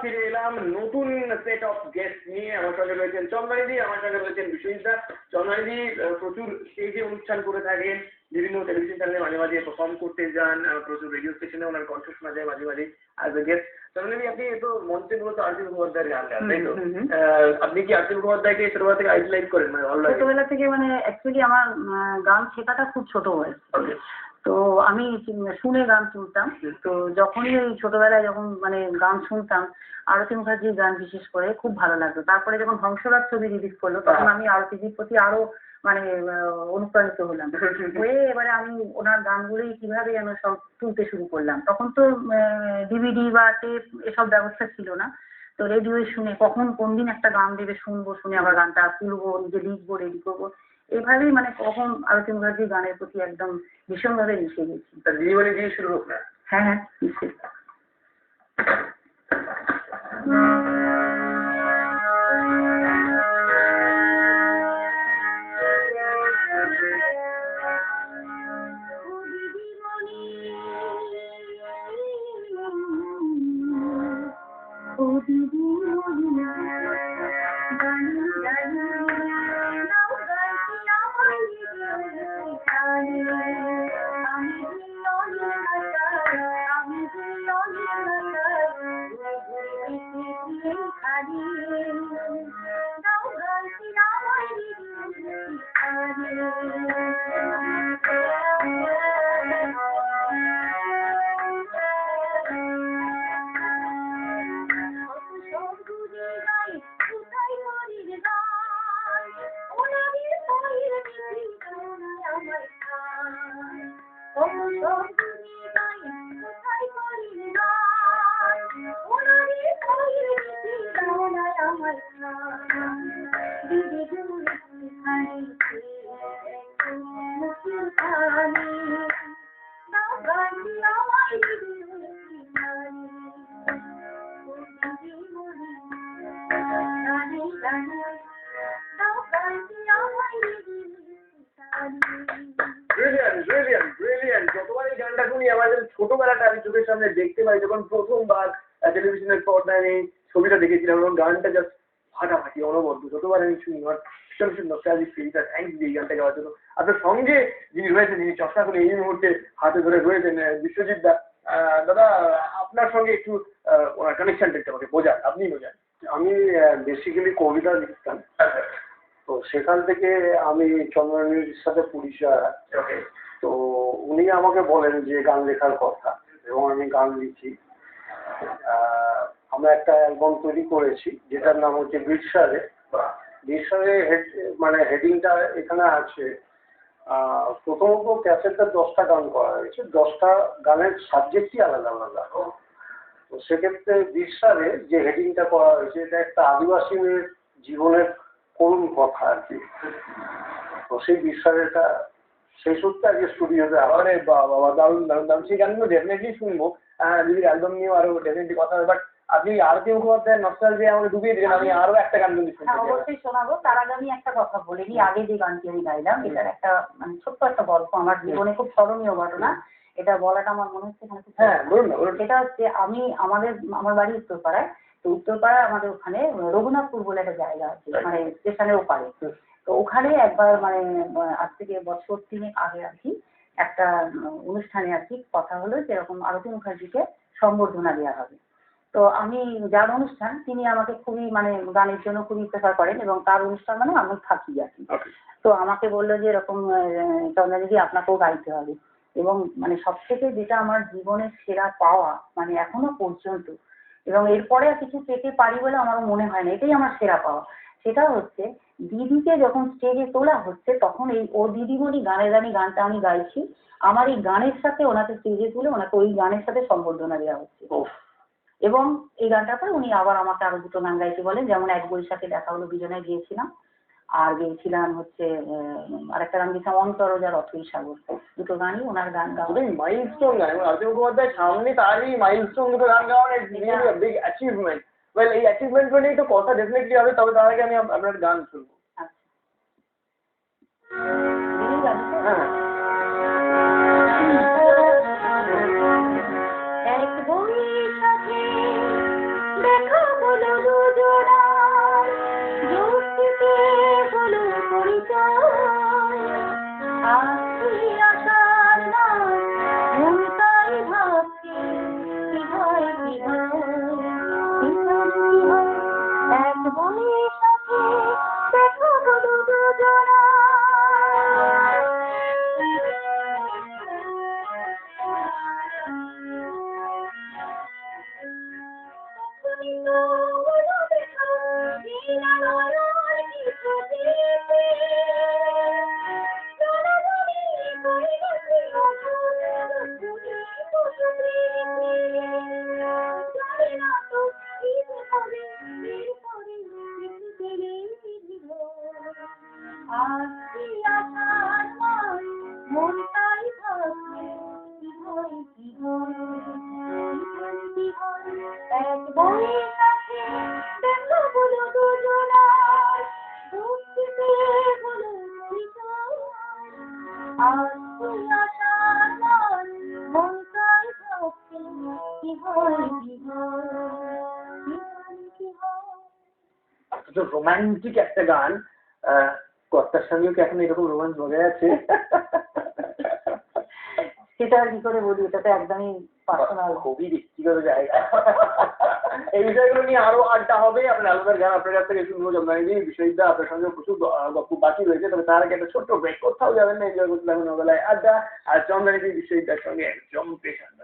ফিরে এলাম নতুন সেট অফ গেস্ট নিয়ে। আমার সঙ্গে রয়েছেন চন্দ্রানীদি, আমার সঙ্গে রয়েছেন বিশ্বজিৎ দা। চন্দ্রানীদি প্রচুর স্টেজে অনুষ্ঠান করে থাকেন, বিভিন্ন টেলিভিশন চ্যানেলে মাঝে মাঝে পারফর্ম করতে যান, প্রচুর রেডিও স্টেশনে ওনার কণ্ঠ শোনা যায় মাঝে মাঝে অ্যাজ এ গেস্ট। চন্দ্রানীদি, আপনি তো মঞ্চে মূলত আরতি মুখোপাধ্যায়ের গান গান, তাই তো? আপনি কি আরতি মুখোপাধ্যায়কে ছোটবেলা থেকে আইডলাইজ করেন, মানে ভালো লাগে? ছোটবেলা থেকে মানে অ্যাকচুয়ালি আমার গান শেখাটা খুব ছোট বয়স। তো আমি শুনে গান শুনতাম। তো যখনই ওই ছোটবেলায় যখন মানে গান শুনতাম, আরতি মুখার্জির গান বিশেষ করে খুব ভালো লাগতো। তারপরে যখন হংসরাজ ছবি রিলিজ করলো তখন আমি আরতিজির প্রতি আরো মানে অনুপ্রাণিত হলাম। হয়ে এবারে আমি ওনার গানগুলোই কিভাবে যেন সব শুনতে শুরু করলাম। তখন তো ডিভিডি বা টেপ এসব ব্যবস্থা ছিল না। তো রেডিও শুনে কখন কোন দিন একটা গান দেবে শুনবো, শুনে আবার গানটা তুলবো, নিজে লিখবো, রেডি করবো, এভাবেই মানে কখন আরতি মুখার্জির গানের প্রতি একদম ভীষণভাবে মিশে গেছি। দিদিমণি দিয়ে শুরু হোক না? হ্যাঁ হ্যাঁ নিশ্চয়ই। যতবার এই গানটা শুনি আমাদের ছোটবেলাটা আমি চোখের সামনে দেখতে পাই। যখন প্রথমবার টেলিভিশনের পর্দায় আমি ছবিটা দেখেছিলাম এবং গানটা জাস্ট ফাটাফাটি অনবদ্য। যতবার আমি শুনি আমার ভীষণ ভীষণ নস্টালজিক ফিল। থ্যাংকস এই গানটা গাওয়ার জন্য। আপনার সঙ্গে যিনি রয়েছেন, যিনি চশমা করে এই মুহূর্তে হাতে ধরে রয়েছেন, বিশ্বজিৎ দা। দাদা, আপনার সঙ্গে একটু ওনার কানেকশনটা একটু আমাকে বোঝান, আপনি বোঝান। আমি বেসিক্যালি কবিতা লিখতাম, তো সেখান থেকে আমি চন্দ্রানীর সাথে পরিচয়। তো উনি আমাকে বলেন যে গান লেখার কথা, এবং আমি গান লিখি। আমরা একটা অ্যালবাম তৈরি করেছি যেটার নাম হচ্ছে বিরসারে। বিরসারে মানে হেডিংটা এখানে আছে। প্রথমত ক্যাসেটটা 10টা গান করা হয়েছে, 10টা গানের সাবজেক্টই আলাদা আলাদা। তো সেক্ষেত্রে বিরসারে যে হেডিংটা করা হয়েছে এটা একটা আদিবাসী মেয়ের জীবনের করুণ কথা আর কি। তো সেই বিরসারেটা সেই সূত্রে আজকে স্টুডিওতে আরে বাবা, দারুণ দারুণ দারুণ। সেই গানগুলো ডেফিনেটলি শুনবো। দিদির অ্যালবাম নিয়েও আরো ডেফিনেটলি কথা হবে। বাট আপনি আরতি মুখোপাধ্যায়ের নস্টালজিয়া আমাকে ডুবিয়ে দিলেন। আমি আরো একটা গান কিন্তু শুনতে চাই। অবশ্যই শোনাবো। তার আগে আমি একটা কথা বলে নিই। আগে যে গানটি আমি গাইলাম এটার একটা মানে ছোট্ট একটা গল্প, আমার জীবনে খুব স্মরণীয় ঘটনা। এটা বলাটা আমার মনে হচ্ছে এখানে। হ্যাঁ বলুন না। সেটা হচ্ছে আমার বাড়ি উত্তরপাড়ায়। তো উত্তরপাড়ায় আমাদের ওখানে রঘুনাথপুর বলে একটা জায়গা আছে, মানে স্টেশনের ওপারে। তো ওখানে একবার মানে আজ থেকে বছর 3 আগে আর কি একটা অনুষ্ঠানে আর কি কথা হলো যে এরকম আরতি মুখার্জিকে সম্বর্ধনা দেওয়া হবে। তো আমি যার অনুষ্ঠান তিনি আমাকে খুবই মানে গানের জন্য খুবই প্রেফার করেন এবং তার অনুষ্ঠান মানে আমি থাকি আর কি। তো আমাকে বললো যে এরকম চন্দ্রানীদি আপনাকেও গাইতে হবে। এবং মানে সব থেকে যেটা আমার জীবনের সেরা পাওয়া মানে এখনো পর্যন্ত, এবং এরপরে আর কিছু পেতে পারি বলে আমারও মনে হয় না, এটাই আমার সেরা পাওয়া। সেটা হচ্ছে দিদিকে যখন স্টেজে তোলা হচ্ছে তখন এই ও দিদিমণি গানের রানী গানটা আমি গাইছি, আমার এই গানের সাথে ওনাকে স্টেজে তুলে ওনাকে ওই গানের সাথে সম্বর্ধনা দেওয়া হচ্ছে। এবং এই গানটার পরে উনি আবার আমাকে আরো 2টো গান গাইতে বলেন, যেমন এক বৈশাখে দেখা হলো বিজনায় গিয়েছিলাম, আর গিয়েছিলাম হচ্ছে আরেকটা গান গেছিলাম অন্তরজার অথৈ সাগর। 2টো গানই ওনার গান গাওয়া। মাইলস্টোন গান এবং আরতি মুখোপাধ্যায়ের সামনে তারই মাইলস্টোন 2টো গান গাওয়া রিয়েলি বিগ অ্যাচিভমেন্ট। ওয়েল, এই অ্যাচিভমেন্ট নিয়ে তো কথা ডেফিনেটলি হবে, তবে তার আগে আমি আপনার গান শুনবো। হ্যাঁ এক বৈশাখে দেখা হলো দুজনার, যুক্তিতে হলো পরিচয়। আজকে আসার নাম মন তাই ভাবছে কি হয় কি হয়, কি হয় কি হয়। এক বনের সাথে দেখা হলো দুজনার। মন তাই ভাবছে কি হয় কি হয়, কি হয়। এক বনের সাথে দেখা হলো দুজনার, যুক্তিতে হলো পরিচয়। আজ তুই আসার মান মন তাই ভাবছে কি হয় কি হয়, কি হয় কি হয়। তো রোমান্টিক একটা গান, কর্তার সঙ্গেও কি এখন এরকম রোমান্স বজায় আছে? সেটা আর কি করে বলি, এটা তো একদমই পার্সোনাল। খুবই ব্যক্তিগত জায়গা। এই বিষয়গুলো নিয়ে আরো আড্ডা হবে। আপনার আলোচনার গান আপনার কাছ থেকে শুনবো চন্দ্রানী বিশ্ববিদ্যা, আপনার সঙ্গে প্রচুর গল্প বাকি রয়েছে। তবে তার আগে একটা ছোট্ট ব্রেক, কোথাও যাবেন না, এনজয় করতে লাগবেন বেলায় আড্ডা। আর চন্দ্রানী বিশ্ববিদ্যার সঙ্গে একদম পেশ আড্ডা।